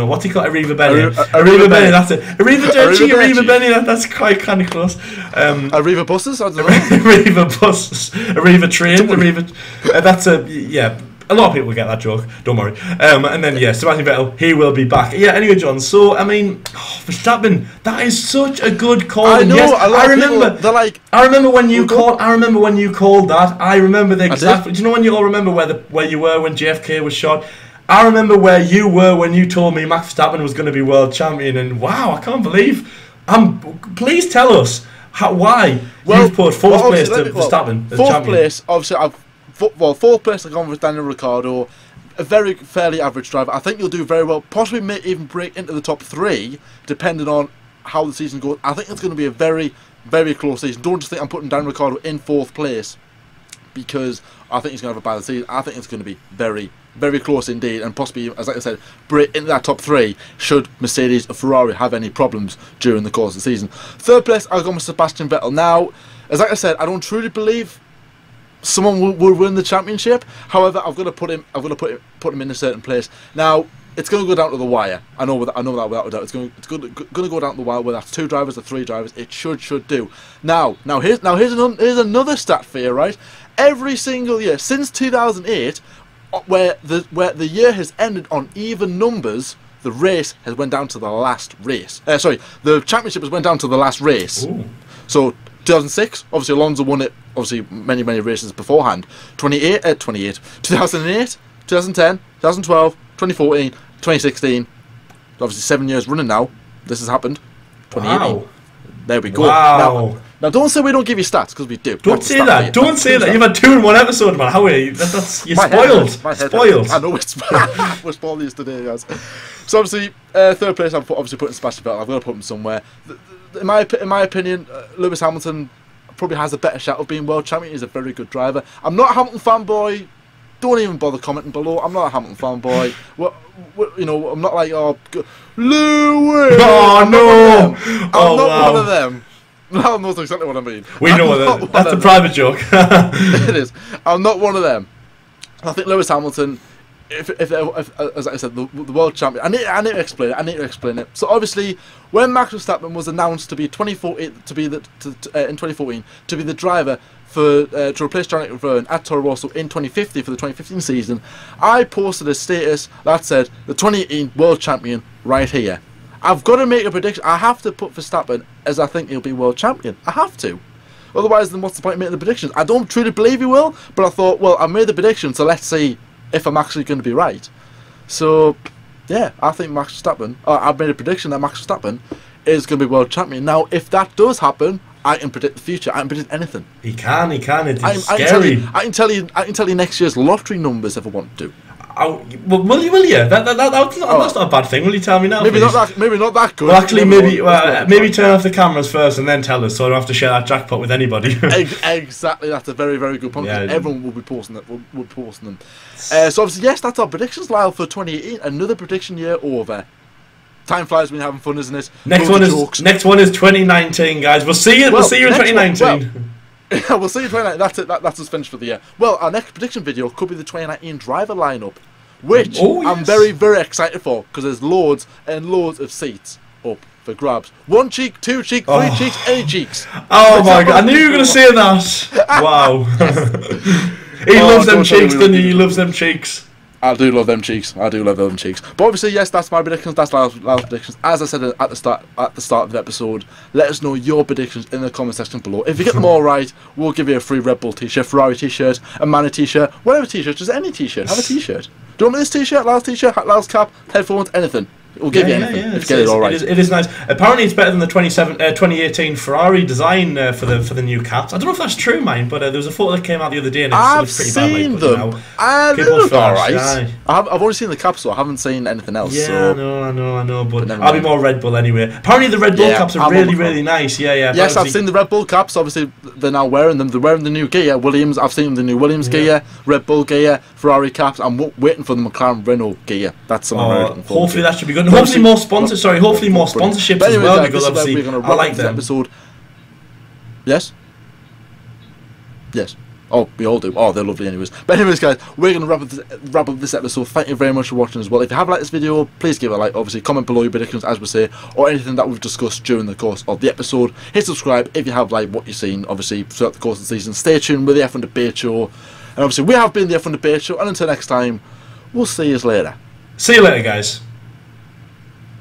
What's he called? Arriva Bene. Arriva Bene. That's it. Arriva Dirty. Arriva Bene. That's quite kind of close. Arriva buses. I don't know. Arriva buses. Arriva train. Arriva. That's a A lot of people get that joke, don't worry. And then, yeah, Sebastian Vettel, he will be back. Yeah, anyway, John, so, I mean, Verstappen, that is such a good call. I know, yes, I remember, they're like... I remember when you called that. I remember the exact... Do you know when you all remember where you were when JFK was shot? I remember where you were when you told me Max Verstappen was going to be world champion, and wow, I can't believe... please tell us why you've put fourth place to Verstappen as fourth champion. Place, obviously, fourth place I've gone with Daniel Ricciardo, a very fairly average driver. I think he'll do very well, possibly may even break into the top 3, depending on how the season goes. I think it's going to be a very, very close season. Don't just think I'm putting Daniel Ricciardo in fourth place because I think he's going to have a bad season. I think it's going to be very, very close indeed, and possibly, as I said, break into that top 3 should Mercedes or Ferrari have any problems during the course of the season. Third place, I've gone with Sebastian Vettel. Now, as I said, I don't truly believe someone will win the championship. However, I've got to put him in a certain place. Now, it's going to go down to the wire. I know that without a doubt. It's going to go down to the wire. Whether that's 2 drivers or 3 drivers, it should do. Now here's another stat for you, right? Every single year since 2008, where the year has ended on even numbers, the race has went down to the last race. The championship has went down to the last race. Ooh. So 2006, obviously Alonso won it. Obviously many races beforehand. 2008, 2010, 2012, 2014, 2016. Obviously 7 years running now. This has happened. 2018. Wow. There we go. Wow. Now don't say we don't give you stats, because we do. Don't say that. Don't say that. You've had 2 in 1 episode, man. How are you? You're spoiled. Spoiled. I know we're spoiled these today, guys. So obviously, third place, I'm obviously putting Sebastian Vettel. I've got to put him somewhere. In my opinion, Lewis Hamilton probably has a better shot of being world champion. He's a very good driver. I'm not a Hamilton fanboy. Don't even bother commenting below. I'm not a Hamilton fanboy. I'm not like, oh, Lewis. Oh no! I'm not one of them. Val knows exactly what I mean. We know that's a private joke. It is. I'm not one of them. I think Lewis Hamilton, if as I said, the world champion. I need to explain it. So obviously, when Max Verstappen was announced to be in 2014 to be the driver to replace Jean-Luc Vergne at Toro Rosso in 2015 for the 2015 season, I posted a status that said the 2018 world champion right here. I've got to make a prediction. I have to put Verstappen as I think he'll be world champion. I have to. Otherwise, then what's the point of making the predictions? I don't truly believe he will, but I thought, well, I made the prediction, so let's see if I'm actually going to be right. So, yeah, I think Max Verstappen, I've made a prediction that Max Verstappen is going to be world champion. Now, if that does happen, I can predict the future. I can predict anything. He can. It's scary. I can tell you next year's lottery numbers if I want to. Well, will you? That's not a bad thing. Will you tell me now? Maybe not that good. Well, actually, maybe turn off the cameras first and then tell us, so I don't have to share that jackpot with anybody. Exactly, that's a very, very good point. Yeah. Everyone will be posting them. So obviously, yes, that's our predictions, Lyle, for 2018. Another prediction year over. Time flies when you're having fun, isn't it? Next one is 2019, guys. We'll see you in 2019. We'll see you in 2019. That's it. That's us finished for the year. Well, our next prediction video could be the 2019 driver lineup, which I'm very, very excited for, because there's loads and loads of seats up for grabs. 1 cheek, 2 cheek, 3 cheeks, any cheeks. Oh my god! I knew you were going to say that. Wow. He loves them cheeks, doesn't he? He loves them cheeks. I do love them cheeks. But obviously, yes, that's my predictions. That's Lyle's predictions. As I said at the start of the episode, let us know your predictions in the comment section below. If you get them all right, we'll give you a free Red Bull t-shirt, Ferrari t-shirt, a Manor t-shirt, whatever t-shirt, just any t-shirt. Have a t-shirt. Do you want this t-shirt, Lyle's t-shirt, Lyle's cap, headphones, anything? We'll give you anything if you get it all right. It is nice. Apparently, it's better than the 2018 Ferrari design for the new caps. I don't know if that's true, mine, but there was a photo that came out the other day and it looks pretty bad. I've seen them. They look alright. I've only seen the caps, so I haven't seen anything else. Yeah, so. I know, but I'll be more Red Bull anyway. Apparently, the Red Bull caps are really nice. Yeah. Yes, I've seen the Red Bull caps. Obviously, they're now wearing them. They're wearing the new gear. Williams, I've seen the new Williams gear, Red Bull gear, Ferrari caps. I'm waiting for the McLaren Renault gear. That's something I'm looking for. Hopefully, that should be good. Hopefully, more sponsors. Hopefully more sponsorships as well, because obviously I like them. Episode. Yes? Yes. Oh, we all do. Oh, they're lovely anyways. But anyways, guys, we're going to wrap up this episode. Thank you very much for watching as well. If you have liked this video, please give it a like. Obviously, comment below your predictions, as we say, or anything that we've discussed during the course of the episode. Hit subscribe if you have liked what you've seen, obviously, throughout the course of the season. Stay tuned with the F1 Debate Show. And obviously, we have been the F1 Debate Show, and until next time, we'll see you later. See you later, guys.